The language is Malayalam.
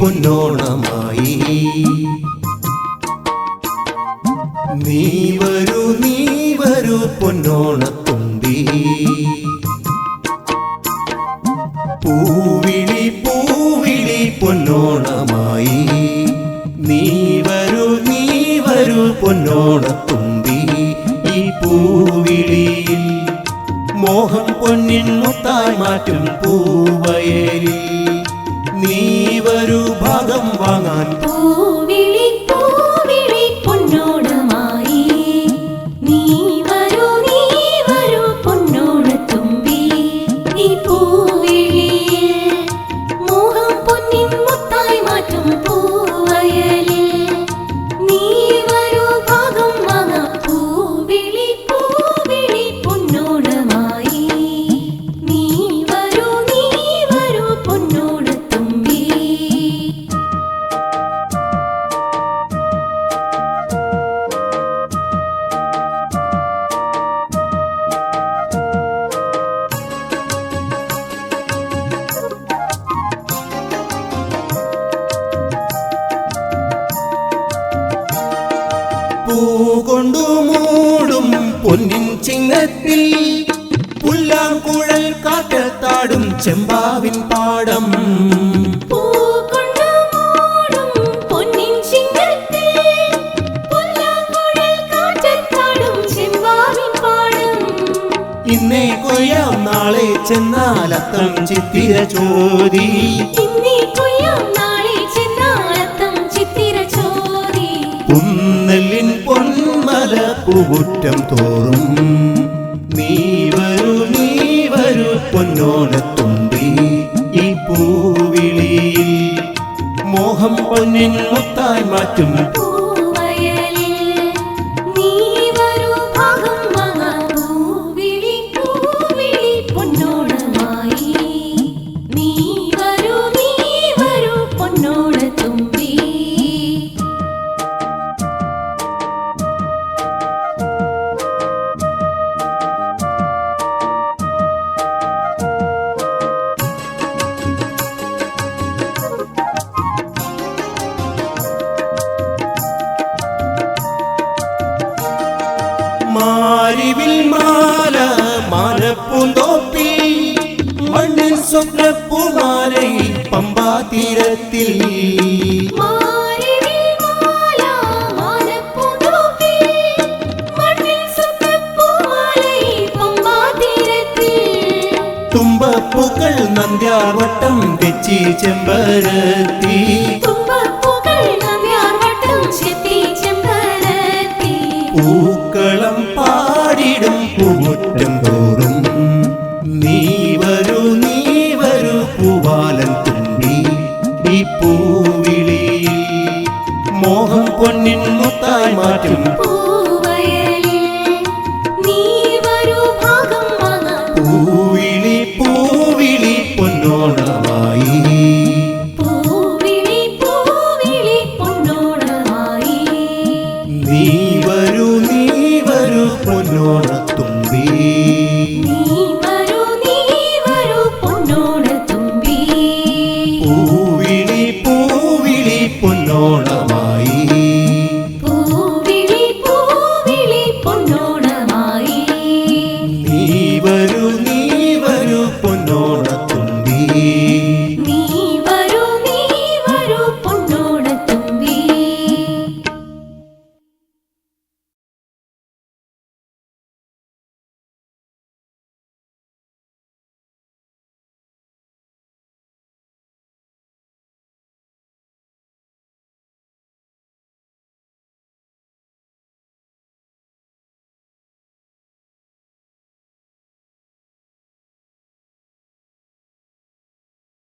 പൊന്നോണമായി. നീ വരൂ പൊന്നോണത്തുമ്പി. പൂവിളി പൊന്നോണമായി. നീ വരൂ പൊന്നോണത്തുമ്പി. ഈ പൂവിളിയിൽ മോഹം പൊന്നിൻ മുത്തായി മാറ്റും പൂവയലിൽ. നീ വരൂ ഭാഗം വാങ്ങാൻ. പൂവിളി പൊന്നോണമായി. നീ വരൂ പൊന്നോണത്തുമ്പി. ഈ പൂവിളിയിൽ മോഹം പൊന്നിൻ മുത്തായി മാറ്റും പൂവയലിൽ. നീ വരൂ ഭാഗം വാങ്ങാം. പൂവിളി പൊന്നോണമായി. നീ വരൂ പൊന്നോണത്തുമ്പി. പൂകൊണ്ടു മൂടും പൊന്നിൻ ചിങ്ങത്തിൽ പുല്ലാങ്കുഴൽ കാറ്റത്താടും ചെമ്പാവിൻ പാടം. പൂകൊണ്ടു മൂടും പൊന്നിൻ ചിങ്ങത്തിൽ പുല്ലാങ്കുഴൽ കാറ്റത്താടും ചെമ്പാവിൻ പാടം. ഇന്നേ കൊയ്യാം നാളെ ചെന്നാൽ അത്തം ചിത്തിര ചോദി. ഇന്നേ കൊയ്യാം നാളെ ചെന്നാൽ അത്തം ചിത്തിര ചോദി. പുന്നെല്ലിൻ പൊന്മല പൂവുറ്റം തോറും. നീ വരൂ പൊന്നോണത്തുമ്പി. ഈ പൂവിളിയിൽ മോഹം പൊന്നിൻ മുത്തായി മാറ്റും പൂവയലിൽ. നീ വരൂ ഭാഗം വാങ്ങാം. പൂവിളി പൊന്നോണമായി. നീ വരൂ പൊന്നോണത്തുമ്പി. മാരിവിൽ മാലപ്പൂന്തോപ്പിൽ മണ്ണിൻ സ്വപ്നപ്പൂമാലയിൽ പമ്പാ തീരത്തിൽ. തുമ്പപ്പൂക്കൾ നന്ദ്യാർവട്ടം വെച്ചി ചെമ്പരത്തി. പൂക്കളം പാടിടും പൂമുറ്റം തോറും. നീ വരൂ പൂവാലൻ തുമ്പി. ഈ പൂവിളിയിൽ മോഹം പൊന്നിൻ മുത്തായി മാറ്റും പൂവയലിൽ. നീ വരൂ ഭാഗം വാങ്ങാം. പൂവിളി പൊന്നോണമായി. പൂവിളി പൊന്നോണമായി. നീ വരൂ പൊന്നോണത്തുമ്പി. നീ വരൂ പൊന്നോണത്തുമ്പി. പൂവിളി പൊന്നോണമായി.